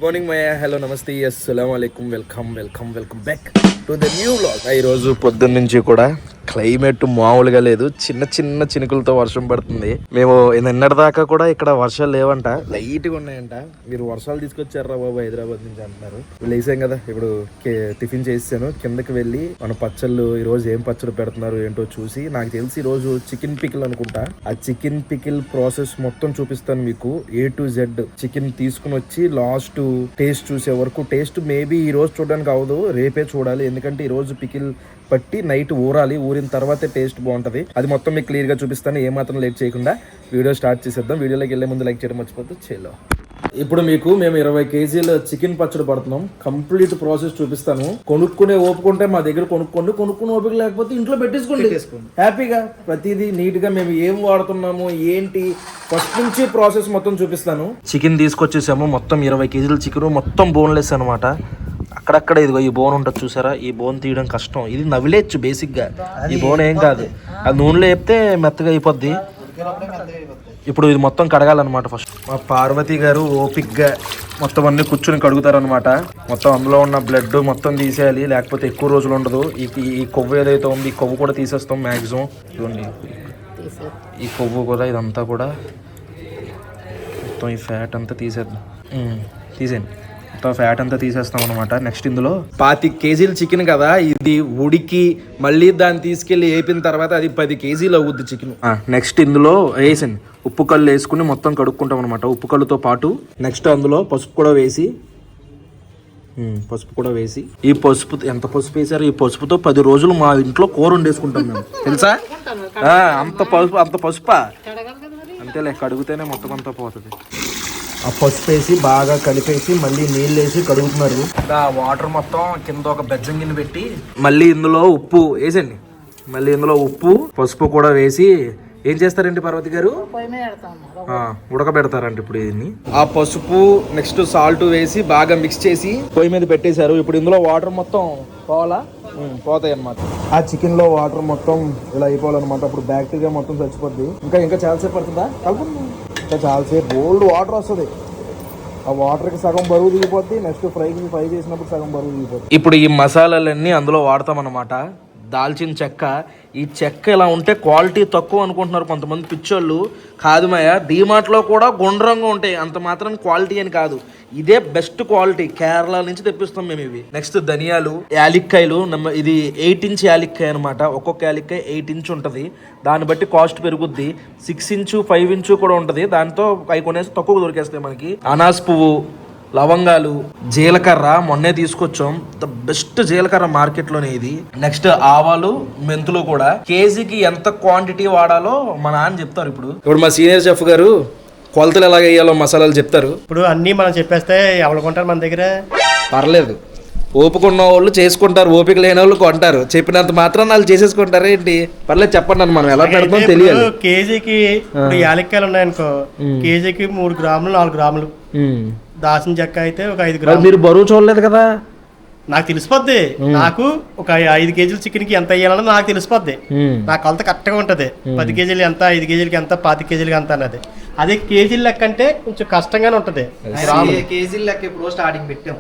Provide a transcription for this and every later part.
Morning మయా, hello, నమస్తే, అస్సలాము అలైకుం, welcome back to the new vlog. ఈరోజు పొద్దున్న నుంచి కూడా క్లైమేట్ మామూలుగా లేదు. చిన్న చిన్న చినుకులతో వర్షం పడుతుంది. మేము నిన్నటి దాకా కూడా ఇక్కడ వర్షాలు లేవంట, లైట్గా ఉన్నాయంట. మీరు వర్షాలు తీసుకొచ్చారా బాబు హైదరాబాద్ నుంచి అంటున్నారు. లేసాం కదా, ఇప్పుడు టిఫిన్ చేసాను. కిందకి వెళ్ళి మన పచ్చళ్ళు ఈ రోజు ఏం పచ్చడి పెడుతున్నారు ఏంటో చూసి, నాకు తెలిసి ఈ రోజు చికెన్ పికిల్ అనుకుంటా. ఆ చికెన్ పికిల్ ప్రాసెస్ మొత్తం చూపిస్తాను మీకు, A to Z. చికెన్ తీసుకుని వచ్చి లాస్ట్ టేస్ట్ చూసే వరకు. టేస్ట్ మేబీ ఈ రోజు చూడడానికి అవదు, రేపే చూడాలి. ఎందుకంటే ఈ రోజు పికిల్ పట్టి నైట్ ఊరాలి, ఊరిన తర్వాతే టేస్ట్ బాగుంటది. అది మొత్తం మీకు క్లియర్ గా చూపిస్తాను. ఏమాత్రం లేట్ చేయకుండా వీడియో స్టార్ట్ చేసేద్దాం. వీడియోలోకి వెళ్ళే ముందు లైక్ చేయడం మర్చిపోద్దు. చేలో ఇప్పుడు మీకు మేము 20 కేజీల చికెన్ పచ్చడి పడుతున్నాం. కంప్లీట్ ప్రాసెస్ చూపిస్తాను. కొనుక్కునే ఓపుకుంటే మా దగ్గర కొనుక్కునే ఓపిక లేకపోతే ఇంట్లో పెట్టేసుకోండి హ్యాపీగా. ప్రతిదీ నీట్ గా మేము ఏం వాడుతున్నాము ఏంటి ఫస్ట్ నుంచి ప్రాసెస్ మొత్తం చూపిస్తాను. చికెన్ తీసుకొచ్చేసాము. మొత్తం 20 కేజీల చికెన్, మొత్తం బోన్లెస్ అనమాట. అక్కడక్కడ ఇదిగో ఈ బోన్ ఉంటుంది చూసారా, ఈ బోన్ తీయడం కష్టం. ఇది నవిలేచ్చు బేసిక్ గా, ఈ బోన్ ఏం కాదు. అది నూనెలో వేపితే మెత్తగా అయిపోద్ది. ఇప్పుడు ఇది మొత్తం కడగాలన్నమాట. ఫస్ట్ మా పార్వతి గారు ఓపిక్గా మొత్తం అన్ని కూర్చుని కడుగుతారనమాట. మొత్తం అందులో ఉన్న బ్లడ్ మొత్తం తీసేయాలి, లేకపోతే ఎక్కువ రోజులు ఉండదు. ఈ కొవ్వు ఏదైతే ఉంది, ఈ కొవ్వు కూడా తీసేస్తాం మ్యాక్సిమం. ఇదిగోండి ఈ కొవ్వు కూడా, ఇదంతా కూడా మొత్తం ఈ ఫ్యాట్ అంతా తీసేద్దాం. తీసేయండి, మొత్తం ఫ్యాట్ అంతా తీసేస్తాం అనమాట. నెక్స్ట్ ఇందులో 25 కేజీల చికెన్ కదా, ఇది ఉడికి మళ్ళీ దాన్ని తీసుకెళ్లి వేపిన తర్వాత అది 10 కేజీలు అవుద్ది చికెన్. నెక్స్ట్ ఇందులో వేసండి ఉప్పు కళ్ళు వేసుకుని మొత్తం కడుక్కుంటాం అనమాట. ఉప్పు కళ్ళుతో పాటు నెక్స్ట్ అందులో పసుపు కూడా వేసి, ఈ పసుపు ఎంత పసుపు వేసారు, ఈ పసుపుతో 10 రోజులు మా ఇంట్లో కూర వండేసుకుంటాం మేము, తెలుసా? అంత పసుపా? అంతేలే, కడుగుతేనే మొత్తం అంతా పోతుంది. ఆ పసుపు వేసి బాగా కలిపేసి మళ్ళీ నీళ్ళు వేసి కడుగుతున్నారు. వాటర్ మొత్తం కింద ఒక బెజ్జం గిన్నె పెట్టి మళ్ళీ ఇందులో ఉప్పు వేసండి. మళ్ళీ ఇందులో ఉప్పు పసుపు కూడా వేసి ఏం చేస్తారండి పార్వతి గారు? ఉడకబెడతారంట ఇప్పుడు దీన్ని. ఆ పసుపు నెక్స్ట్ సాల్ట్ వేసి బాగా మిక్స్ చేసి పొయ్యి మీద పెట్టేశారు. ఇప్పుడు ఇందులో వాటర్ మొత్తం పోతాయి అన్నమాట. ఆ చికెన్ లో వాటర్ మొత్తం ఇలా అయిపోవాలన్నమాట. అప్పుడు బ్యాక్టీరియా మొత్తం చచ్చిపోద్ది. ఇంకా చాలాసేపు పడుతుందా? ఇంకా చాలాసేపు బోల్డ్ వాటర్ వస్తుంది. ఆ వాటర్ కి సగం బరువు దిగిపోద్ది. నెక్స్ట్ ఫ్రై చేసినప్పుడు సగం బరువు దిగిపోద్ది. ఇప్పుడు ఈ మసాలాలన్నీ అందులో వాడతాం అన్నమాట. దాల్చిన చెక్క, ఈ చెక్క ఇలా ఉంటే క్వాలిటీ తక్కువ అనుకుంటున్నారు కొంతమంది పిచ్చోళ్ళు. కాదు మాయా, డీమార్ట్లో కూడా గుండ్రంగా ఉంటాయి, అంత మాత్రం క్వాలిటీ అని కాదు. ఇదే బెస్ట్ క్వాలిటీ, కేరళ నుంచి తెప్పిస్తాం మేము ఇవి. నెక్స్ట్ ధనియాలు, యాలక్కాయలు. ఇది 8 ఇంచ్ యాలక్కాయ అనమాట. ఒక్కొక్క యాలక్కాయ 8 ఇంచ్ ఉంటుంది. దాన్ని బట్టి కాస్ట్ పెరుగుద్ది. 6 ఇంచు 5 ఇంచు కూడా ఉంటుంది. దాంతో అవి కొనేసి తక్కువ దొరికేస్తాయి మనకి. అనాస్ పువ్వు, లవంగాలు, జీలకర్ర మొన్నే తీసుకొచ్చాం. ద బెస్ట్ జీలకర్ర మార్కెట్లోనే ఇది. నెక్స్ట్ ఆవాలు, మెంతులు కూడా. కేజీకి ఎంత క్వాంటిటీ వాడాలో మా నాన్న చెప్తారు. ఇప్పుడు మా సీనియర్ చెఫ్ గారు కొలతలు ఎలాగ వేయాలో మసాలాలు చెప్తారు. ఇప్పుడు అన్నీ మనం చెప్పేస్తే ఎవరు కొంటారు మన దగ్గర? పర్లేదు, ఓపిక ఉన్న వాళ్ళు చేసుకుంటారు, ఓపిక లేని వాళ్ళు కొంటారు. చెప్పినంత మాత్రం వాళ్ళు చేసేసుకుంటారు ఏంటి? పర్లేదు చెప్పండి అన్న, మనం ఎలా పెడతాం తెలియాలి. కేజీకి యాలక్కాయలు ఉన్నాయనుకో, కేజీకి 3 గ్రాములు 4 గ్రాములు. దాల్చిన చెక్క అయితే ఒక 5 గ్రాములు. మీరు బరువు చూడలేదు కదా, నాకు తెలిసిపోద్ది. నాకు ఒక 5 కేజీల చికెన్ కి ఎంత వేయాలన్నది నాకు తెలిసిపోద్ది. నాకు కొలత కరెక్ట్గా ఉంటది. 10 కేజీలు ఎంత, 5 కేజీలకి ఎంత, 25 కేజీలకి ఎంత అన్నది. అదే కేజీల లెక్క అంటే కొంచెం కష్టంగానే ఉంటది. కేజీల లెక్క ఇప్పుడు స్టార్టింగ్ పెట్టాం.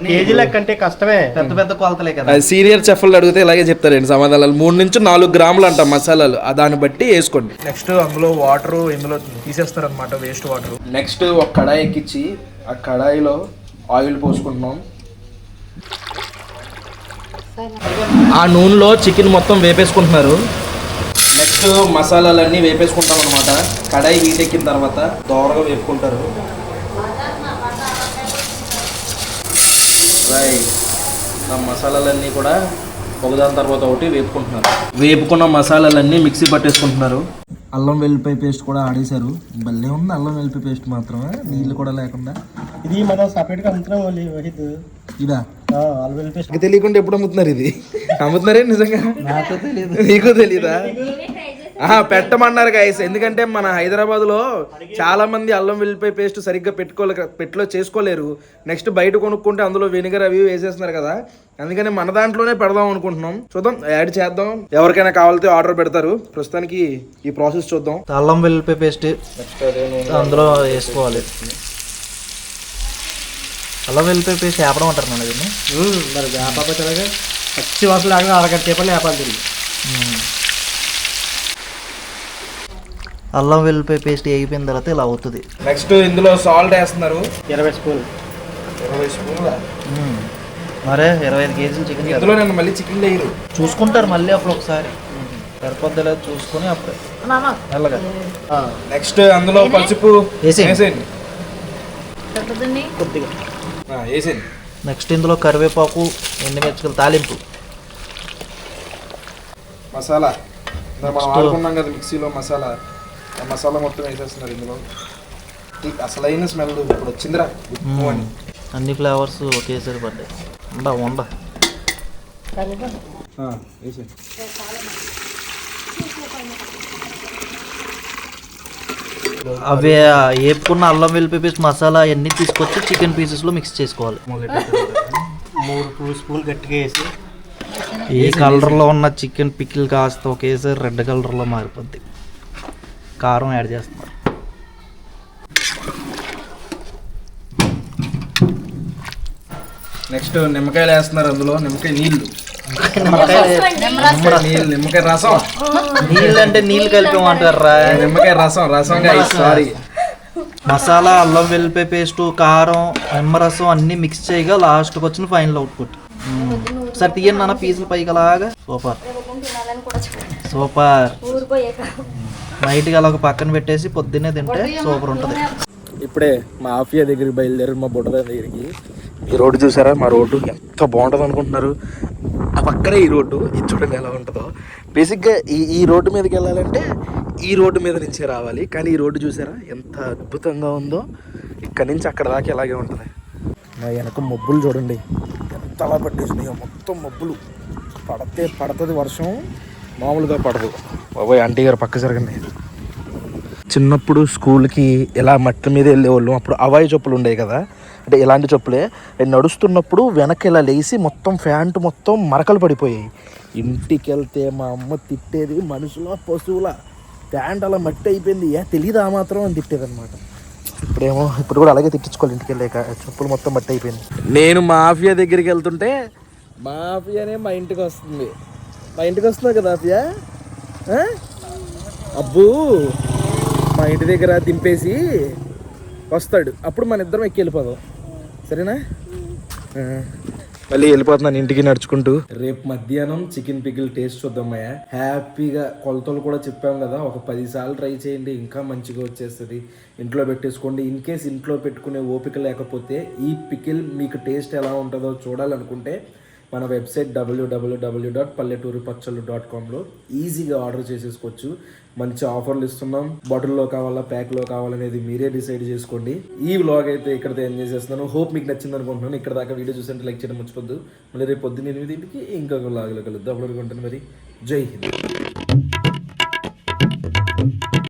కేజీ లెక్క అంటే కష్టమే, పెద్ద కొలతలే కదా. సీనియర్ చెఫ్లు అడిగితే ఇలాగే చెప్తారండి సమాధానాలు. 3 నుంచి 4 గ్రాములు అంట మసాలాలు, దాన్ని బట్టి వేసుకోండి. నెక్స్ట్ అందులో వాటర్ ఇందులో తీసేస్తారు అనమాట, వేస్ట్ వాటర్. నెక్స్ట్ ఒక కడాయి ఎక్కించి ఆ కడాయిలో ఆయిల్ పోసుకుంటున్నాం. ఆ నూనెలో చికెన్ మొత్తం వేపేసుకుంటున్నారు. నెక్స్ట్ మసాలాలన్నీ వేపేసుకుంటాం అనమాట. కడాయి హీట్ ఎక్కిన తర్వాత దోరగా వేపుకుంటారు. రైట్, ఆ మసాలాలన్నీ కూడా ఒకదాని తర్వాత ఒకటి వేపుకుంటున్నారు. వేపుకున్న మసాలాలన్నీ మిక్సీ పట్టేసుకుంటున్నారు. అల్లం వెల్లిపాయ పేస్ట్ కూడా ఆడేశారు. భలే ఉంది అల్లం వెల్లిపాయ పేస్ట్ మాత్రమే, నీళ్ళు కూడా లేకుండా. ఇది మనం సపరేట్ గా అమ్ముతున్నాం. ఇదా అల్లం వెల్లిపాయ పేస్ట్ తెలియకుండా ఎప్పుడు అమ్ముతున్నారు? ఇది అమ్ముతున్నారే నిజంగా? నాకు తెలియదు. నీకు తెలీదా? పెట్టమన్నారు గైస్. ఎందుకంటే మన హైదరాబాద్ లో చాలా మంది అల్లం వెల్లిపాయ పేస్ట్ సరిగ్గా చేసుకోలేరు. నెక్స్ట్ బయట కొనుక్కుంటే అందులో వెనిగర్ అవి వేసేస్తున్నారు కదా, అందుకని మన దాంట్లోనే పెడదాం అనుకుంటున్నాం. చూద్దాం, యాడ్ చేద్దాం. ఎవరికైనా కావాలితే ఆర్డర్ పెడతారు. ప్రస్తుతానికి ఈ ప్రాసెస్ చూద్దాం. అల్లం వెల్లిపాయ పేస్ట్ అందులో వేసుకోవాలి. అలా వెళ్ళిపోయి పేస్ట్ వేపడం అంటారు మన దీన్ని. మరి వేపాకు తెలగా పచ్చి వాసన లేకుండా అరగంట సేపటి వేపాలి తిరిగి. అల్లం వెల్లిపాయ పేస్ట్ వేగిపోయిన తర్వాత ఇలా అవుతుంది. నెక్స్ట్ ఇందులో సాల్ట్ వేస్తున్నారు 20 స్పూన్లు. 20 స్పూన్ల. మరే 25 కేజీలు చికెన్ ఇందులో నేను మళ్ళీ చికెన్ లేరు చూసుకుంటారు మళ్ళీ అప్పుడు ఒకసారి సరిపోద్ది చూసుకొని అప్పుడే మెల్లగా. నెక్స్ట్ అందులో పసుపు వేసేయండి. కొద్దిగా వేసేయండి. నెక్స్ట్ ఇందులో కరివేపాకు, ఎండుమిర్చికలు తాలింపు, మసాలా మనం ఆడుకున్నాం కదా మిక్సీలో మసాలా, ఆ మసాలా మొత్తం వేసేస్తున్నారు ఇందులో. అసలైన స్మెల్ ఇప్పుడు వచ్చిందిరా అని. అన్ని ఫ్లేవర్స్ ఒకేసారి పడ్డాయి. వండ వేసేయండి. అవి వేపుకున్న అల్లం వెల్లిపాయ పేస్ట్ మసాలా అవన్నీ తీసుకొచ్చి చికెన్ పీసెస్లో మిక్స్ చేసుకోవాలి. 3 స్పూన్లు గట్టిగా వేసి ఏ కలర్లో ఉన్న చికెన్ పికిల్ కాస్త ఒకేసారి రెడ్ కలర్లో మారిపోద్ది. కారం యాడ్ చేస్తున్నారు. నెక్స్ట్ నిమ్మకాయలు వేస్తున్నారు అందులో. నిమ్మకాయ నీళ్ళు, నిమ్మకాయ రసం. నీళ్ళు అంటే నీళ్ళు కలిపామంటారా? నిమ్మకాయ రసం సారీ. మసాలా, అల్లం వెల్లిపాయ పేస్ట్, కారం, నిమ్మరసం అన్ని మిక్స్ చేయగా లాస్ట్కి వచ్చిన ఫైనల్ అవుట్పుట్. సరే తీయండి నాన్న పీసులు పైకి అలాగా. Super super. నైట్గా అలా ఒక పక్కన పెట్టేసి పొద్దున్నే తింటే సూపర్ ఉంటుంది. ఇప్పుడే మా ఆఫియా దగ్గరికి బయలుదేరి మా బుడ్డ దగ్గరికి. ఈ రోడ్డు చూసారా? మా రోడ్డు ఎంత బాగుంటుంది అనుకుంటున్నారు. ఆ పక్కనే ఈ రోడ్డు. ఇది చూడండి ఎలా ఉంటుందో. బేసిక్గా ఈ రోడ్డు మీదకి వెళ్ళాలంటే ఈ రోడ్డు మీద నుంచే రావాలి. కానీ ఈ రోడ్డు చూసారా ఎంత అద్భుతంగా ఉందో. ఇక్కడి నుంచి అక్కడ దాకా ఎలాగే ఉంటుంది. మా వెనక మబ్బులు చూడండి ఎంత అలా పట్టేసినాయో. మొత్తం మబ్బులు. పడుతుంది వర్షం, మామూలుగా పడదు. బాబోయ్ ఆంటీ గారు పక్క జరగండి. చిన్నప్పుడు స్కూల్కి ఇలా మట్టి మీద వెళ్ళేవాళ్ళం. అప్పుడు అవాయి చెప్పులు ఉండేవి కదా, అంటే ఇలాంటి చెప్పులే. నడుస్తున్నప్పుడు వెనక్కి ఇలా లేచి మొత్తం ప్యాంటు మొత్తం మరకలు పడిపోయాయి. ఇంటికి వెళ్తే మా అమ్మ తిట్టేది మనుషుల పశువుల ప్యాంట్ అలా మట్టి అయిపోయింది, తెలియదు ఆ మాత్రం అని తిట్టేది అనమాట. ఇప్పుడు కూడా అలాగే తిట్టించుకోవాలి. ఇంటికి వెళ్ళాక చెప్పులు మొత్తం మట్టి అయిపోయింది. నేను మాఫియా దగ్గరికి వెళ్తుంటే మాఫియానే మా ఇంటికి వస్తుంది. మా ఇంటికి వస్తున్నావు కదా ఆఫియా? అబ్బూ మా ఇంటి దగ్గర దింపేసి వస్తాడు. అప్పుడు మన ఇద్దరం ఎక్కి వెళ్ళిపోదాం, సరేనా? మళ్ళీ వెళ్ళిపోతున్నాను ఇంటికి నడుచుకుంటూ. రేపు మధ్యాహ్నం చికెన్ పికిల్ టేస్ట్ చూద్దామయ్యా. హ్యాపీగా కొలతలు కూడా చెప్పాం కదా, ఒక 10 సార్లు ట్రై చేయండి, ఇంకా మంచిగా వచ్చేస్తుంది. ఇంట్లో పెట్టేసుకోండి. ఇన్ కేస్ ఇంట్లో పెట్టుకునే ఓపిక లేకపోతే ఈ పికిల్ మీకు టేస్ట్ ఎలా ఉంటుందో చూడాలనుకుంటే మన వెబ్సైట్ www.palletturupachchalu.comలో ఈజీగా ఆర్డర్ చేసేసుకోవచ్చు. మంచి ఆఫర్లు ఇస్తున్నాం. బాటిల్లో కావాలా, ప్యాక్లో కావాలనేది మీరే డిసైడ్ చేసుకోండి. ఈ వ్లాగ్ అయితే ఇక్కడితో ఎంజాయ్ చేస్తున్నాను. హోప్ మీకు నచ్చింది అనుకుంటున్నాను. ఇక్కడ దాకా వీడియో చూసంటే లైక్ చేయడం మర్చిపోద్దు. మళ్ళీ రేపు పొద్దున్న 8కి ఇంకొక వ్లాగ్లో కలుద్దాం. అప్పుడు అనుకుంటాను. మరి జై హింద్.